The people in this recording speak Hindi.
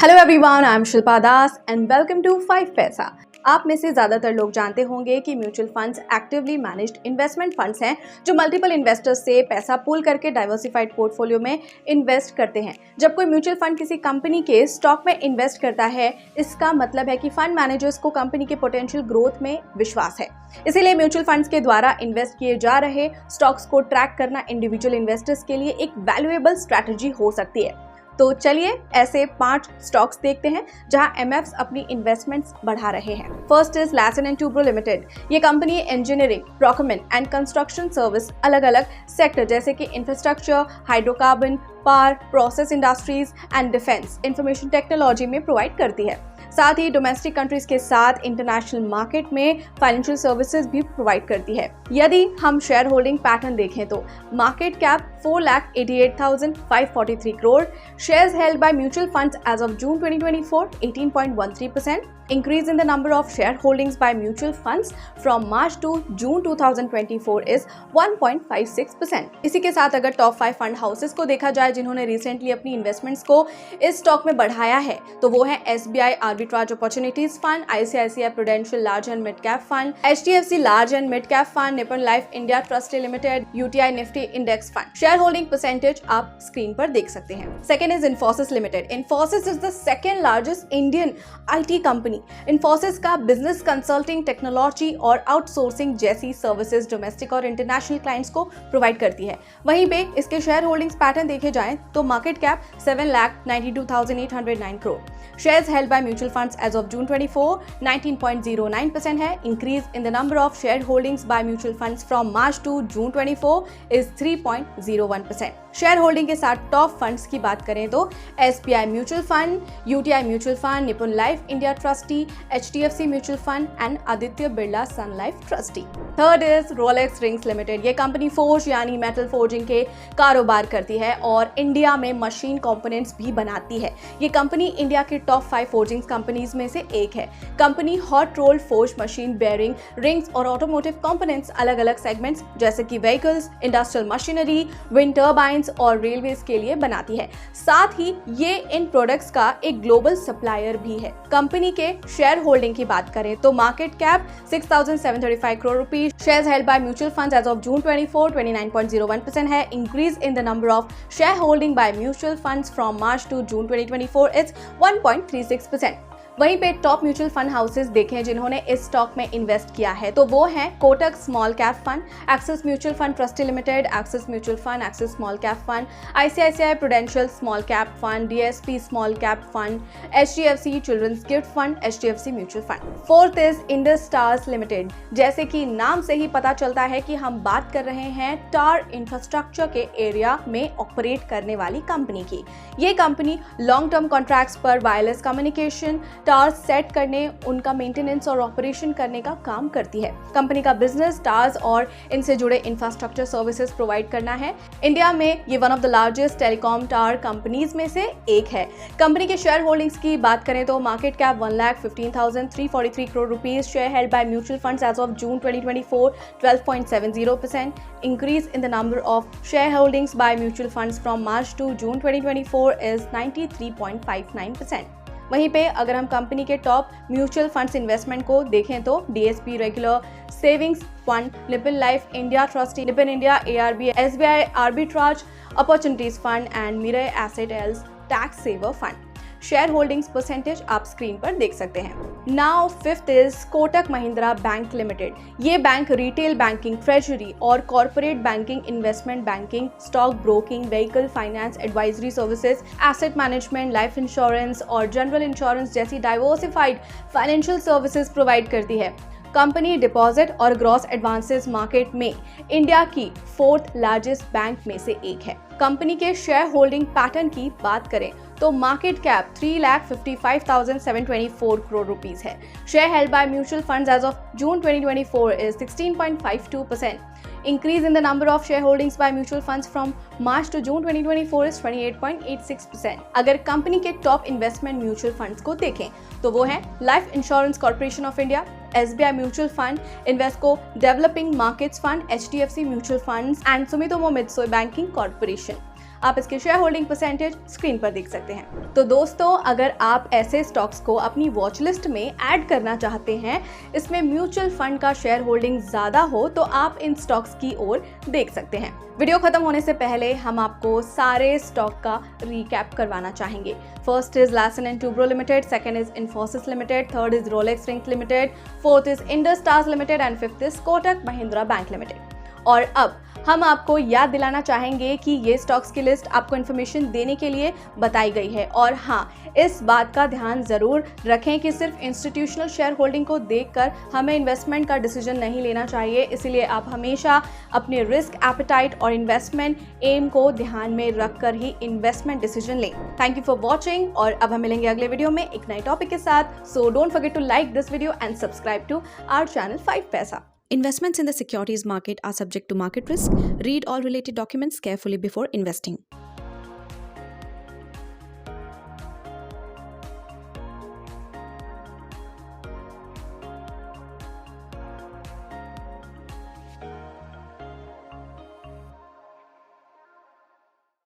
Hello everyone, I am Shilpa Das and welcome to 5 Paisa. आप में से ज़्यादातर लोग जानते होंगे कि mutual funds actively managed investment funds हैं जो मल्टीपल इन्वेस्टर्स से पैसा पूल करके डाइवर्सिफाइड पोर्टफोलियो में इन्वेस्ट करते हैं। जब कोई म्यूचुअल फंड किसी कंपनी के स्टॉक में इन्वेस्ट करता है, इसका मतलब है कि फंड मैनेजर्स को कंपनी के पोटेंशियल ग्रोथ में विश्वास है। इसीलिए म्यूचुअल फंड्स के द्वारा इन्वेस्ट किए जा रहे स्टॉक्स को ट्रैक करना इंडिविजुअल इन्वेस्टर्स के लिए एक वैल्यूएबल स्ट्रैटेजी हो सकती है। तो चलिए ऐसे 5 स्टॉक्स देखते हैं जहां एमएफ्स अपनी इन्वेस्टमेंट्स बढ़ा रहे हैं। First is Larsen and Toubro limited. ये company engineering, procurement and construction service अलग अलग सेक्टर जैसे कि infrastructure, hydrocarbon, power, process industries and defence, information technology में प्रोवाइड करती है। साथ ही डोमेस्टिक कंट्रीज के साथ इंटरनेशनल मार्केट में फाइनेंशियल सर्विसेज भी प्रोवाइड करती है। यदि हम शेयर होल्डिंग पैटर्न देखें तो market cap 4,88,543 crore, shares held by mutual funds as of June 2024 18.13%, increase in the number of shareholdings by mutual funds from March to June 2024 is 1.56%। इसी के साथ अगर टॉप 5 फंड हाउसेस को देखा जाए जिन्होंने रिसेंटली अपनी इन्वेस्टमेंट्स को इस स्टॉक में बढ़ाया है, तो वो है SBI arbitrage opportunities fund, ICICI prudential large and mid cap fund, HDFC large and mid cap fund, Nippon Life India trustee limited, UTI Nifty index fund. Share holding percentage आप स्क्रीन पर देख सकते हैं। Second is Infosys limited. Infosys is the second largest Indian IT company. Infosys का बिजनेस कंसल्टिंग, टेक्नोलॉजी और आउटसोर्सिंग जैसी सर्विसेज डोमेस्टिक और इंटरनेशनल क्लाइंट्स को प्रोवाइड करती है। वहीं पे इसके शेयर होल्डिंग्स पैटर्न देखे जाएं तो market cap 7,92,809 crore, shares held by mutual funds as of June 24 19.09% है। Increase in the number of share holdings by mutual funds from March to June 24 is 3.01%। Share holding के साथ टॉप फंड्स की बात करें तो SBI mutual fund, UTI mutual fund, Nippon Life India trustee, HDFC mutual fund and Aditya Birla Sun Life trustee. Third is Rolex Rings limited. ये कंपनी फोर्ज यानी मेटल फोर्जिंग के कारोबार करती है और इंडिया में मशीन कंपोनेंट्स भी बनाती है। ये कंपनी इंडिया के टॉप 5 फोर्जिंग कंपनीज में से एक है। Company hot rolled forge machine, bearing, rings और ऑटोमोटिव कंपोनेंट्स अलग अलग सेगमेंट्स जैसे कि vehicles, industrial machinery, wind turbines और रेलवेज के लिए बनाती है। साथ ही ये इन प्रोडक्ट्स का एक ग्लोबल सप्लायर भी है। कंपनी के शेयर होल्डिंग की बात करें तो market cap 6,735 crore rupees, shares held by mutual funds as of June 24 29.01% है। Increase in the number of share holding by mutual funds from March to June 2024 is 1.36%। वहीं पे टॉप म्यूचुअल फंड हाउसेस देखें जिन्होंने इस स्टॉक में इन्वेस्ट किया है तो वो हैं Kotak small cap fund, Axis mutual fund trustee limited, Axis mutual fund, Axis small cap fund, ICICI Prudential small cap fund, DSP small cap fund, HDFC children's gift fund, HDFC mutual fund. Fourth is Indus Towers Limited. जैसे कि नाम से ही पता चलता है कि हम बात कर रहे हैं टावर इंफ्रास्ट्रक्चर के एरिया में ऑपरेट करने वाली कंपनी की। ये कंपनी लॉन्ग टर्म कॉन्ट्रैक्ट्स पर वायरलेस कम्युनिकेशन टावर्स सेट करने, उनका मेंटेनेंस और ऑपरेशन करने का काम करती है। कंपनी का बिजनेस टावर्स और इनसे जुड़े इंफ्रास्ट्रक्चर सर्विसेज प्रोवाइड करना है। इंडिया में ये one of the largest telecom tower companies में से एक है। कंपनी के शेयर होल्डिंग्स की बात करें तो market cap 1,15,343 crore rupees, share held by mutual funds as of June 2024 12.70%, increase in the number of share holdings by mutual funds from March to June 2024 is 93.59%। वहीं पे अगर हम कंपनी के टॉप म्यूचुअल फंड्स इन्वेस्टमेंट को देखें तो DSP regular savings fund, Nippon Life India trustee, Nippon India ARB, SBI arbitrage opportunities fund and Mirae asset ELSS tax saver fund. Share holdings percentage आप स्क्रीन पर देख सकते हैं। Now fifth is Kotak Mahindra bank limited. ये बैंक रिटेल बैंकिंग, ट्रेजरी और corporate banking, investment banking, stock broking, vehicle finance, advisory services, asset management, life insurance और जनरल इंश्योरेंस जैसी डाइवर्सिफाइड फाइनेंशियल सर्विसेज प्रोवाइड करती है। कंपनी डिपॉजिट और ग्रॉस एडवांसेस मार्केट में इंडिया की 4th लार्जेस्ट बैंक में से एक है। कंपनी के शेयर होल्डिंग पैटर्न की बात करें तो मार्केट कैप 3,55,724 करोड़ रुपीस है। Share held by mutual funds as of June 2024 is 16.52%। Increase in the number of shareholdings by mutual funds from March to June 2024 is 28.86%। अगर कंपनी के टॉप इन्वेस्टमेंट म्यूचुअल फंड्स को देखें तो वो है life insurance corporation of India, SBI mutual fund, Invesco developing markets fund, HDFC mutual funds and Sumitomo Mitsui banking corporation. आप इसके शेयर होल्डिंग परसेंटेज स्क्रीन पर देख सकते हैं। तो दोस्तों, अगर आप ऐसे स्टॉक्स को अपनी वॉच लिस्ट में ऐड करना चाहते हैं, इसमें म्यूचुअल फंड का शेयर होल्डिंग ज़्यादा हो, तो आप इन स्टॉक्स की ओर देख सकते हैं। वीडियो खत्म होने से पहले हम आपको सारे स्टॉक का रीकैप करवाना चाहेंगे। First is Larsen and Toubro limited, second is Infosys limited, third is Rolex ring limited, fourth is Indus Towers limited and fifth is Kotak Mahindra bank limited. और अब हम आपको याद दिलाना चाहेंगे कि ये स्टॉक्स की लिस्ट आपको इन्फॉर्मेशन देने के लिए बताई गई है। और हाँ, इस बात का ध्यान ज़रूर रखें कि सिर्फ इंस्टीट्यूशनल शेयर होल्डिंग को देखकर हमें इन्वेस्टमेंट का डिसीजन नहीं लेना चाहिए। इसलिए आप हमेशा अपने रिस्क एपेटाइट और इन्वेस्टमेंट एम को ध्यान में रखकर ही इन्वेस्टमेंट डिसीजन लें। थैंक यू फॉर वॉचिंग, और अब हम मिलेंगे अगले वीडियो में एक नए टॉपिक के साथ। So don't forget to like this video and subscribe to our channel 5 Paisa. Investments in the securities market are subject to market risk. Read all related documents carefully before investing.